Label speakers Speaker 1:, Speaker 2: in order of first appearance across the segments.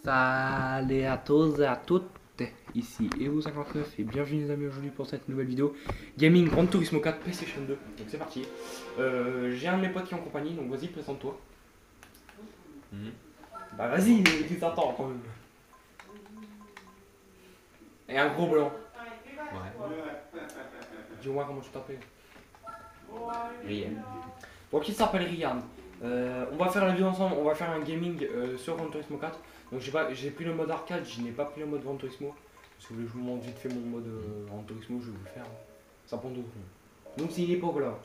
Speaker 1: Salut à tous et à toutes, ici EO59 et bienvenue les amis aujourd'hui pour cette nouvelle vidéo Gaming Gran Turismo 4 PlayStation 2. Donc c'est parti. J'ai un de mes potes qui est en compagnie, donc vas-y présente-toi. Bah vas-y, qui s'attend quand même. Et un gros blanc.
Speaker 2: Ouais.
Speaker 1: Dis-moi comment tu t'appelles.
Speaker 2: Rien.
Speaker 1: Donc il s'appelle Ryan. On va faire la vidéo ensemble, on va faire un gaming sur Gran Turismo 4. Donc j'ai pris le mode arcade, je n'ai pas pris le mode Gran Turismo. Si vous voulez, je vous montre vite fait mon mode Gran Turismo, je vais vous le faire. Ça prend 2 secondes. Donc c'est une époque là.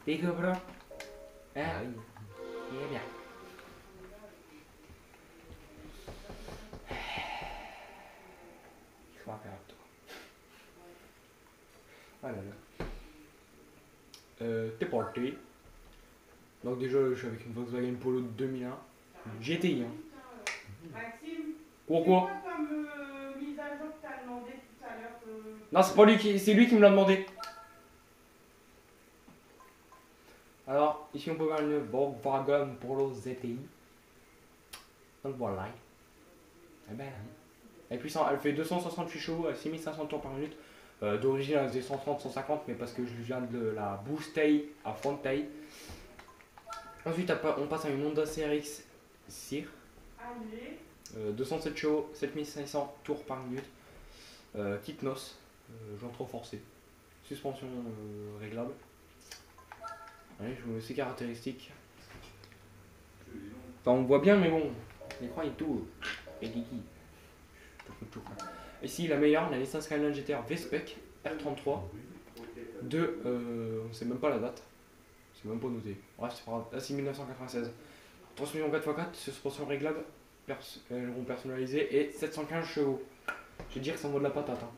Speaker 1: T'es que là. Hein?
Speaker 2: Ah oui.
Speaker 1: Il est bien. Je vais faire toi. Ah là là. T'es parti. Donc déjà je suis avec une Volkswagen Polo de 2001. GTI hein.
Speaker 3: Maxime,
Speaker 1: Pourquoi?
Speaker 3: c'est quoi comme mise à jour que t'as demandé tout à l'heure
Speaker 1: Non c'est pas lui c'est lui qui me l'a demandé. Alors ici on peut voir une Volkswagen Polo ZTI. Donc voilà. Elle est belle hein. Elle est puissante, elle fait 268 chevaux à 6500 tours par minute. D'origine elle faisait 130-150 mais parce que je viens de la booster à front taille. Ensuite on passe à une Honda CRX Cyr.
Speaker 3: Allez.
Speaker 1: 207 chevaux, 7500 tours par minute. Kit NOS, joint trop forcé. Suspension réglable. Allez, je vous mets ses caractéristiques. Enfin, on voit bien, mais bon, l'écran est tout. Et kiki. Ici, la meilleure, la Nissan Skyline GTR V-Spec R33. On sait même pas la date. C'est même pas noté. Bref, c'est pas grave. Là, c'est 1996. Transmission 4x4, suspension réglable, aileron personnalisé et 715 chevaux. Je vais dire que ça en vaut de la patate. Hein.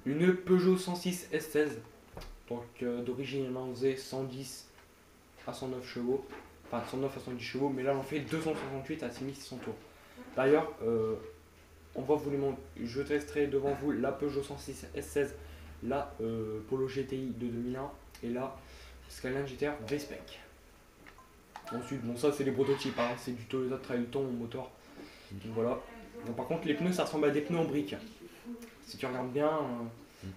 Speaker 1: Une Peugeot 106 S16. Donc d'origine elle en faisait 110 à 109 chevaux. Enfin 109 à 110 chevaux, mais là on fait 268 à 6600 tours. D'ailleurs, on va vous les montrer. Je testerai devant vous la Peugeot 106 S16, la Polo GTI de 2001 et la Skyline GTR V-Spec. Ensuite, bon ça c'est les prototypes, hein. C'est du Toyota Trailton au moteur. Donc voilà. Donc, par contre les pneus ça ressemble à des pneus en briques. Si tu regardes bien,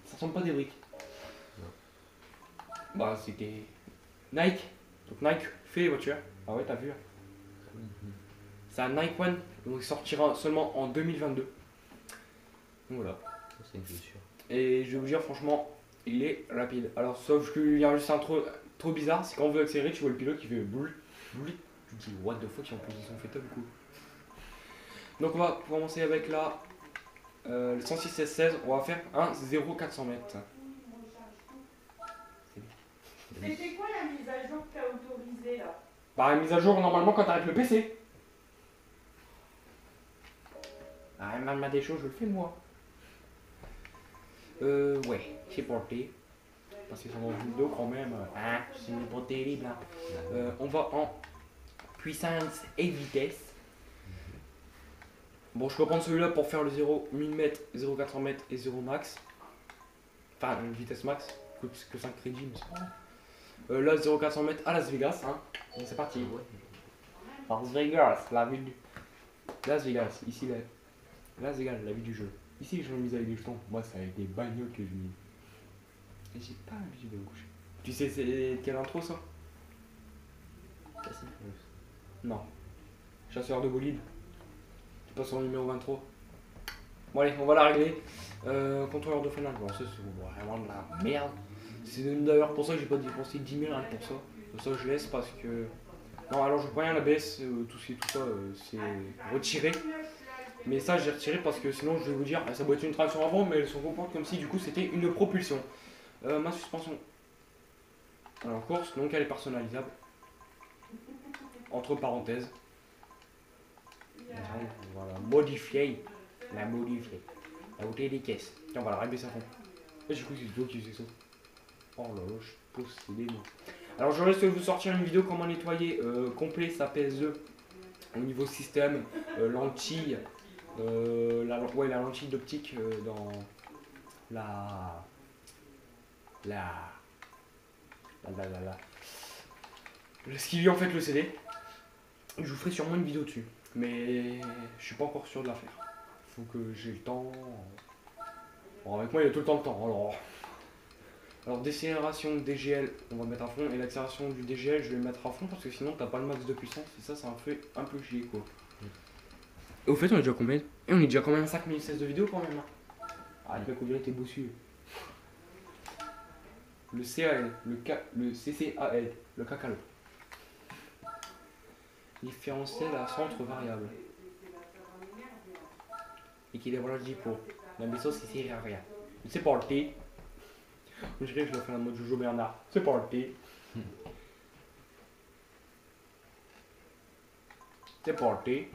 Speaker 1: ça ressemble pas à des briques. Bah c'était Nike. Donc Nike fait les voitures. Ah ouais t'as vu. C'est un Nike One, donc il sortira seulement en 2022. Donc voilà.
Speaker 2: C'est une chaussure.
Speaker 1: Et je vais vous dire franchement, il est rapide. Alors sauf qu'il y a juste un trop bizarre, c'est quand on veut accélérer, tu vois le pilote qui fait boule, boule. Tu te dis what the fuck, en plus ils sont fait top coup. Donc on va commencer avec le 106 S16, on va faire un 0-400 mètres.
Speaker 3: C'était quoi la mise à jour que t'as autorisée là?
Speaker 1: Bah mise à jour normalement quand t'arrêtes le PC. Ah même des choses je le fais moi. Ouais, c'est porté. Parce qu'ils sont dans une vidéo quand même. Hein, c'est pas terrible. Hein. On va en puissance et vitesse. Bon, je peux prendre celui-là pour faire le 0 1000 m, 0 400 m et 0 max. Enfin, une vitesse max, que 5 crédits, mais c'est pas grave. Là, 0 400 m à Las Vegas. Hein. Donc c'est parti. Las Vegas, la ville du. Las Vegas, ici, Las Vegas, la ville du jeu. Ici, je mise avec des jetons. Moi, c'est avec des bagnoles que je mise. Et j'ai pas l'habitude de me coucher. Tu sais, c'est quelle intro ça? Non. Chasseur de bolide. Tu passes sur le numéro 23. Bon allez, on va la régler. Contrôleur de freinage, bon ça c'est vraiment de la merde. C'est d'ailleurs pour ça que j'ai pas dépensé 10 000 rien pour ça. Pour ça je laisse parce que... Non alors je prends rien à la baisse, tout ça c'est retiré. Mais ça j'ai retiré parce que sinon je vais vous dire, ça doit être une traction avant mais elle se comporte comme si du coup c'était une propulsion. Ma suspension en course, donc elle est personnalisable. Entre parenthèses. Voilà, modifier. La modifier. La bouteille des caisses. Tiens, on va la rabaisser à fond. Et du coup, c'est toi qui faisais ça. Oh là là, je pose des mots. Alors, je risque de vous sortir une vidéo comment nettoyer complet sa PSE au niveau système, lentille, la lentille d'optique dans ce qui lui en fait le CD. Je vous ferai sûrement une vidéo dessus. Mais je suis pas encore sûr de la faire. Faut que j'ai le temps. Bon, avec moi il y a tout le temps le temps. Alors décélération DGL on va mettre à fond et l'accélération du DGL je vais le mettre à fond parce que sinon t'as pas le max de puissance et ça me fait un peu chier quoi. Et au fait on est déjà combien? Et on est déjà quand même à 5 minutes 16 de vidéo quand même hein. Arrête mec on dirait t'es bossu. Le CAL, le CCAL, le CACAL. Différentiel à centre variable. Équilibre logique pour la méthode c'est rien. C'est parti. Je dirais que je le fais en mode Jojo Bernard. C'est parti. C'est parti.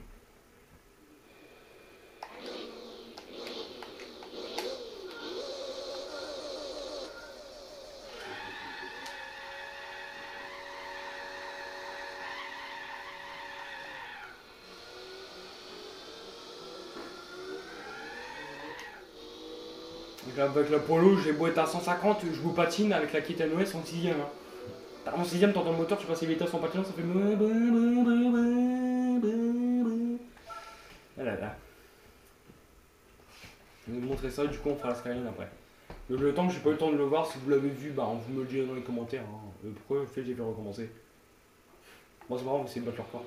Speaker 1: Avec la Polo, j'ai beau être à 150, je vous patine avec la Kit NOS en 6ème. Hein. En 6ème, t'entends le moteur, tu passes les vitesses en patinant, ça fait. Ah là là. Je vais vous montrer ça, du coup on fera la skyline après. Donc, le temps que j'ai pas eu le temps de le voir, si vous l'avez vu, bah vous me le direz dans les commentaires. Hein. Pourquoi j'ai fait recommencer. Bon c'est marrant, on va essayer de battre leur corps.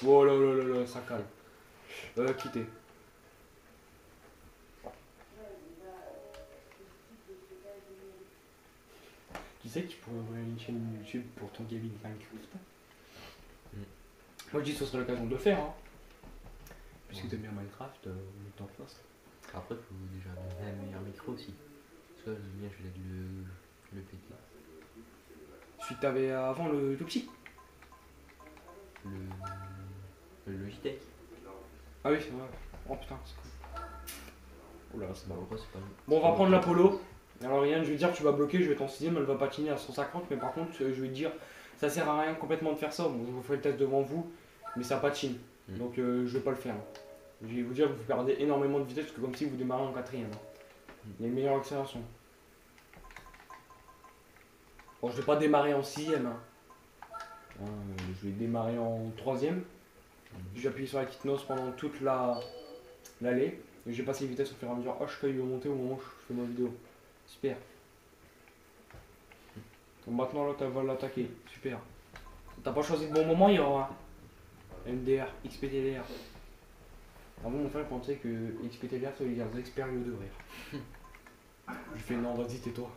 Speaker 1: Oh là là là là, ça calme. Quitter. Tu sais que tu pourrais ouvrir une chaîne YouTube pour ton gaming Minecraft. Moi je dis que ce serait l'occasion de le faire. Hein. Puisque t'aimes bien Minecraft, on t'en fasse.
Speaker 2: Après, il faut déjà un meilleur micro aussi. Parce que là, le mien, je vais le péter.
Speaker 1: Celui que t'avais avant le tout petit.
Speaker 2: Le Logitech.
Speaker 1: Ah oui, c'est vrai. Oh putain, c'est cool. Oh là, c'est
Speaker 2: Bah,
Speaker 1: pas
Speaker 2: pourquoi c'est pas.
Speaker 1: Bon, on va prendre la Polo. Alors, Yann, je vais te dire, tu vas bloquer, je vais être en 6ème, elle va patiner à 150, mais par contre, je vais te dire, ça sert à rien complètement de faire ça. Bon, je vous ferai le test devant vous, mais ça patine. Donc, je vais pas le faire. Je vais vous dire que vous perdez énormément de vitesse, parce que comme si vous démarrez en 4ème. Il y a une meilleure accélération. Bon, je vais pas démarrer en 6ème. Je vais démarrer en 3ème. Je vais appuyer sur la Kitnos pendant toute l'allée. Et je vais passer les vitesses au fur et à mesure. Oh, je peux monter au moment où je fais ma vidéo. Super. Donc maintenant, là, tu vas l'attaquer. Super. T'as pas choisi le bon moment, il y aura MDR, XPTLR. Avant, mon frère pensait que XPTLR, ça veut dire des experts de rire. Je fais non, vas-y, tais-toi.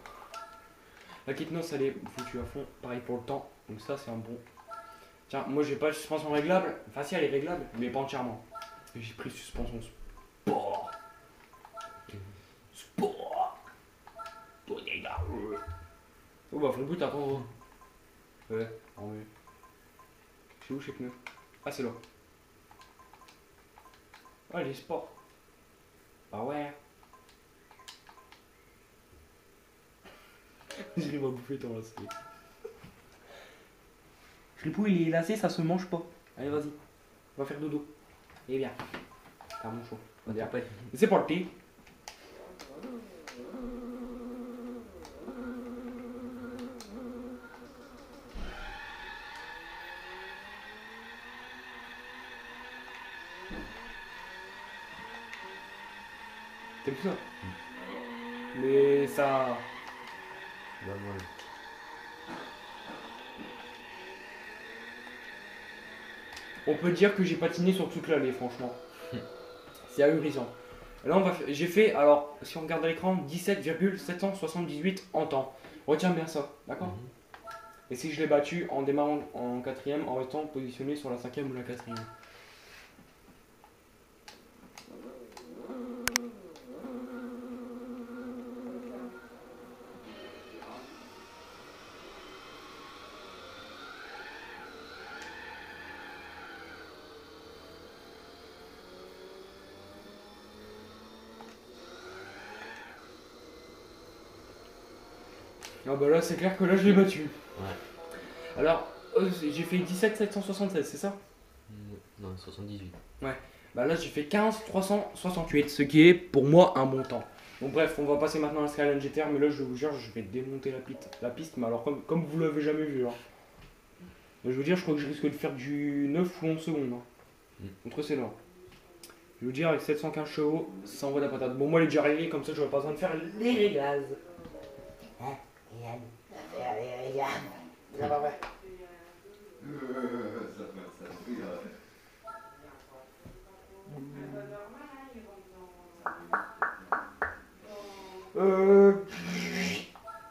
Speaker 1: La Kitnos, elle est foutue à fond. Pareil pour le temps. Donc, ça, c'est un bon. Tiens, moi, j'ai pas de suspension réglable. Enfin, si, elle est réglable, mais pas entièrement. J'ai pris suspension sport. Sport. Oh bah faut le but attends. Ouais, en vrai. C'est où chez pneus? Ah c'est là. Ah les sports. Bah ouais. J'arrive à bouffer ton lacet. Fripou il est lacé, ça se mange pas. Allez vas-y. On va faire dodo. Eh bien. T'as mon chaud. C'est parti. T'aimes ça? Mais ça...
Speaker 2: Bah, moi,
Speaker 1: On peut dire que j'ai patiné sur toute l'allée, franchement. C'est ahurissant. Là, j'ai fait, alors, si on regarde à l'écran, 17,778 en temps. Retiens bien ça, d'accord? Et si je l'ai battu en démarrant en 4ème, en restant positionné sur la 5ème ou la 4ème. Ah bah là c'est clair que là je l'ai battu.
Speaker 2: Ouais.
Speaker 1: Alors j'ai fait 17,776 c'est ça?
Speaker 2: Non 78.
Speaker 1: Ouais. Bah là j'ai fait 15,368 ce qui est pour moi un bon temps. Donc bref, on va passer maintenant à la Skyline GTR, mais là je vous jure, je vais démonter la piste, mais alors comme vous l'avez jamais vu. Hein. Je veux dire, je crois que je risque de faire du 9 ou 11 secondes. Hein. Entre ces là. Je veux dire, avec 715 chevaux, ça envoie de la patate. Bon, moi, elle est déjà réglée, comme ça, j'aurais pas besoin de faire les réglages. Hein, Yann, les réglages. Ça va, ouais.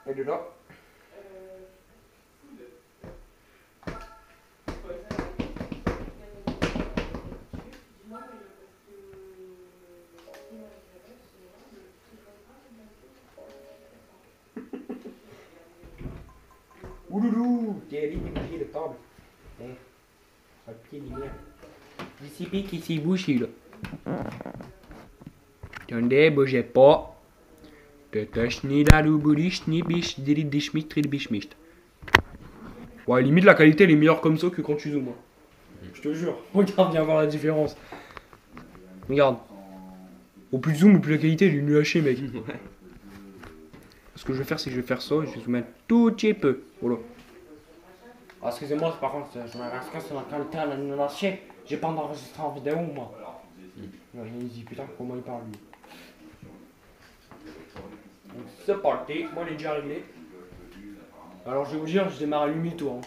Speaker 1: Elle est là. Ouloulou, t'es allé pied de table. Un pied de merde. D'ici pique, ici bouche, là. Attendez, bougez pas. Ouais, limite la qualité elle est meilleure comme ça que quand tu zoomes. Je te jure. Regarde, viens voir la différence. Regarde. Au plus zoom, au plus la qualité elle est nulle à chier, mec. Ce que je vais faire, c'est que je vais faire ça et je vais zoomer un tout petit peu. Voilà. Ah, excusez-moi, par contre, je m'arrête sur la qualité à l'animation. J'ai pas enregistré en vidéo, moi. Il dit, putain, comment il parle lui. Donc c'est parti, moi il est déjà réglé. Alors je vais vous dire, je démarre à 8000 tours. Hein.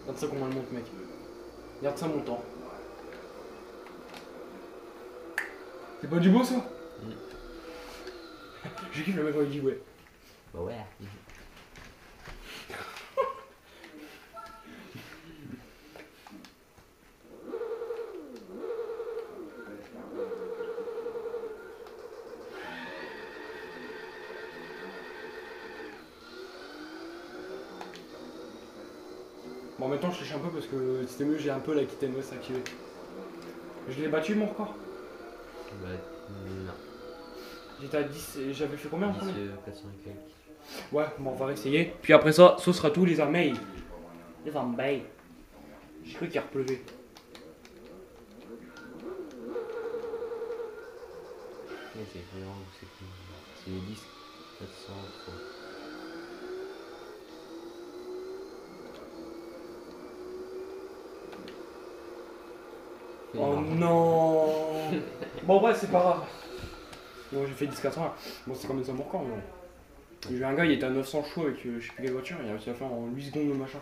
Speaker 1: Regarde ça comment elle monte, mec. Regarde ça montant. C'est pas du beau ça? J'ai kiffé le mec quand il dit ouais.
Speaker 2: Bah ouais.
Speaker 1: Bon, en même temps, je cherche un peu parce que c'était mieux, j'ai un peu la Kitten OS activée. Je l'ai battu mon record.
Speaker 2: Bah non.
Speaker 1: J'étais à 10, j'avais fait combien en premier?
Speaker 2: 400 et quelques.
Speaker 1: Ouais, bon, on va réessayer. Puis après ça, ce sera tout les abeilles. Les abeilles. J'ai cru qu'il repleuvait.
Speaker 2: Ok, vraiment, c'est les 10, 400, 3.
Speaker 1: Oh non. Bon, ouais, c'est pas grave. Bon, j'ai fait 10-400. Bon, c'est quand même ça mon record, mais bon. J'ai vu un gars, il était à 900 chevaux avec je sais plus quelle voiture, il a réussi à faire en 8 secondes le machin.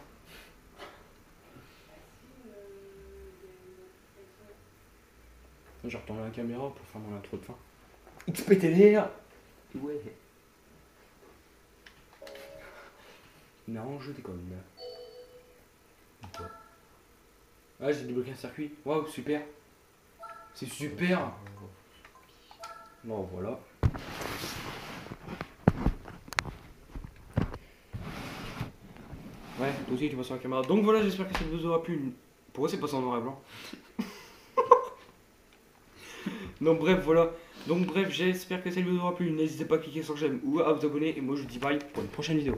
Speaker 1: J'ai retourné la caméra pour faire mon intro de fin. XPTDR.
Speaker 2: Ouais.
Speaker 1: Non, je déconne. Ah, j'ai débloqué un circuit. Waouh, super. C'est super. Bon, voilà. Ouais, toi aussi tu passes sur la caméra. Donc voilà, j'espère que ça vous aura plu. Pourquoi c'est passé en noir et blanc? Donc bref, voilà. Donc bref, j'espère que ça vous aura plu. N'hésitez pas à cliquer sur j'aime ou à vous abonner. Et moi je vous dis bye pour une prochaine vidéo.